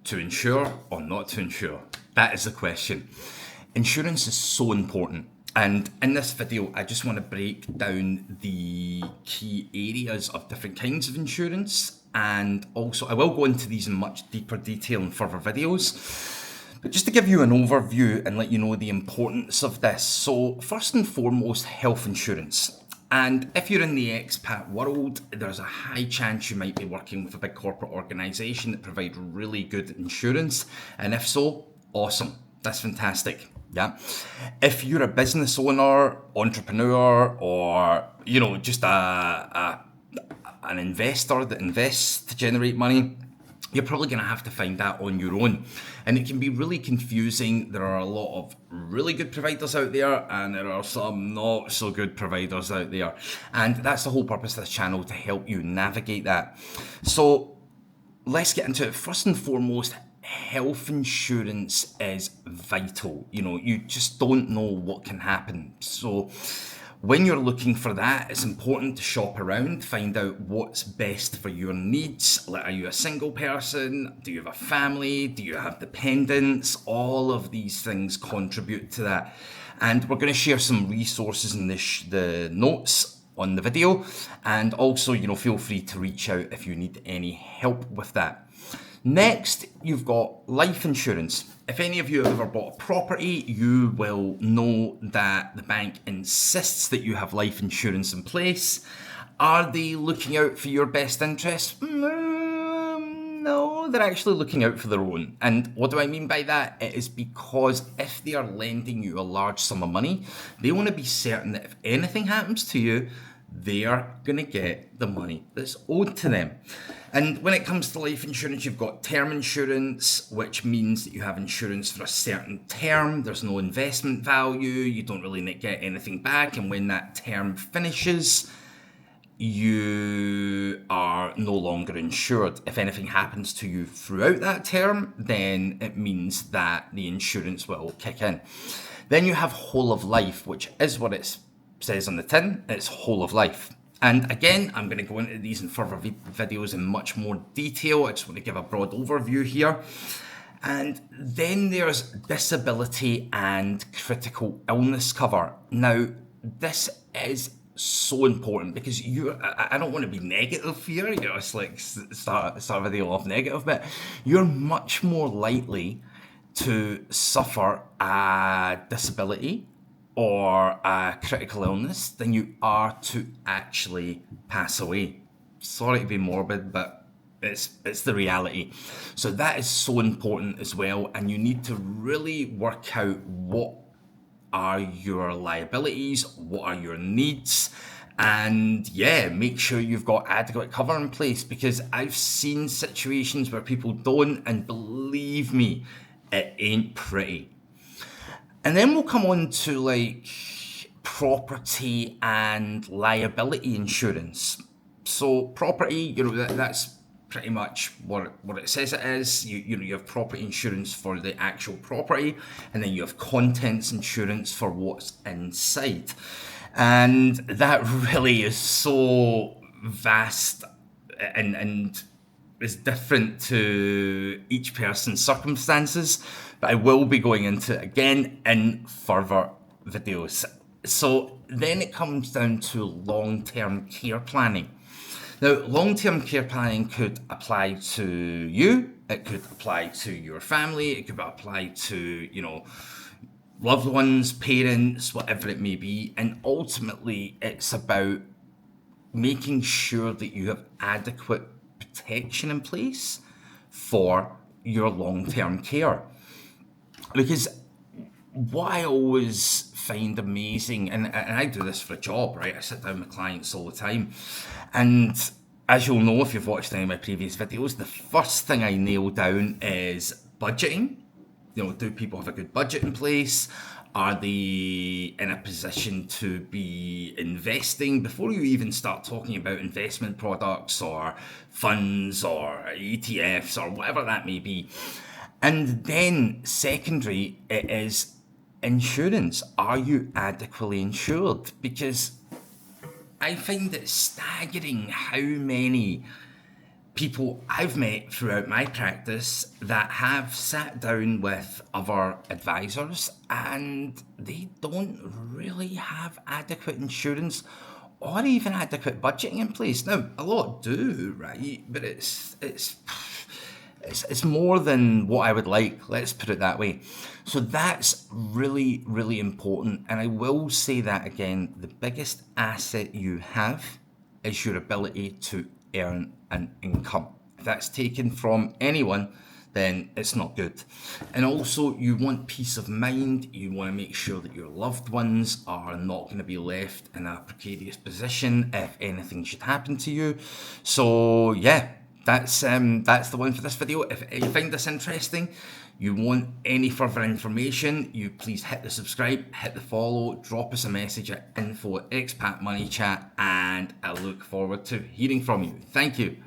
To insure or not to insure? That is the question. Insurance is so important. And in this video, I just want to break down the key areas of different kinds of insurance. And also, I will go into these in much deeper detail in further videos. But just to give you an overview and let you know the importance of this. So first and foremost, health insurance. And if you're in the expat world, there's a high chance you might be working with a big corporate organisation that provide really good insurance. And if so, awesome. That's fantastic. Yeah. If you're a business owner, entrepreneur, or, just an investor that invests to generate money, you're probably going to have to find that on your own. And it can be really confusing. There are a lot of really good providers out there, and there are some not so good providers out there. And that's the whole purpose of this channel, to help you navigate that. So let's get into it. First and foremost, health insurance is vital. You just don't know what can happen. So when you're looking for that, it's important to shop around, find out what's best for your needs. Like, are you a single person? Do you have a family? Do you have dependents? All of these things contribute to that. And we're going to share some resources in the notes on the video. And also, feel free to reach out if you need any help with that. Next, you've got life insurance. If any of you have ever bought a property, you will know that the bank insists that you have life insurance in place. Are they looking out for your best interest? No, they're actually looking out for their own. And what do I mean by that? It is because if they are lending you a large sum of money, they want to be certain that if anything happens to you, they are going to get the money that's owed to them. And when it comes to life insurance, you've got term insurance, which means that you have insurance for a certain term. There's no investment value. You don't really get anything back. And when that term finishes, you are no longer insured. If anything happens to you throughout that term, then it means that the insurance will kick in. Then you have whole of life, which is what it says on the tin. It's whole of life. And again, I'm going to go into these in further videos in much more detail. I just want to give a broad overview here. And then there's disability and critical illness cover. Now, this is so important because I don't want to be negative here. It's like start a video off negative, but you're much more likely to suffer a disability or a critical illness than you are to actually pass away. Sorry to be morbid, but it's the reality. So that is so important as well, and you need to really work out what are your liabilities, what are your needs, and make sure you've got adequate cover in place, because I've seen situations where people don't, and believe me, it ain't pretty. And then we'll come on to property and liability insurance. So property, that's pretty much what it says it is. You have property insurance for the actual property, and then you have contents insurance for what's inside. And that really is so vast and is different to each person's circumstances, but I will be going into it again in further videos. So then it comes down to long-term care planning. Now, long-term care planning could apply to you, it could apply to your family, it could apply to, loved ones, parents, whatever it may be. And ultimately, it's about making sure that you have adequate protection in place for your long-term care. Because what I always find amazing, and I do this for a job, right? I sit down with clients all the time. And as you'll know if you've watched any of my previous videos, the first thing I nail down is budgeting. Do people have a good budget in place? Are they in a position to be investing before you even start talking about investment products or funds or ETFs or whatever that may be? And then secondary, it is insurance. Are you adequately insured? Because I find it staggering how many people I've met throughout my practice that have sat down with other advisors and they don't really have adequate insurance or even adequate budgeting in place. Now, a lot do, right? But it's more than what I would like, let's put it that way. So that's really, really important. And I will say that again, the biggest asset you have is your ability to earn an income. If that's taken from anyone, then it's not good. And also, you want peace of mind. You want to make sure that your loved ones are not going to be left in a precarious position if anything should happen to you. So yeah, that's the one for this video. If you find this interesting, you want any further information, you please hit the subscribe, hit the follow, drop us a message at info@expatmoneychat, and I look forward to hearing from you. Thank you.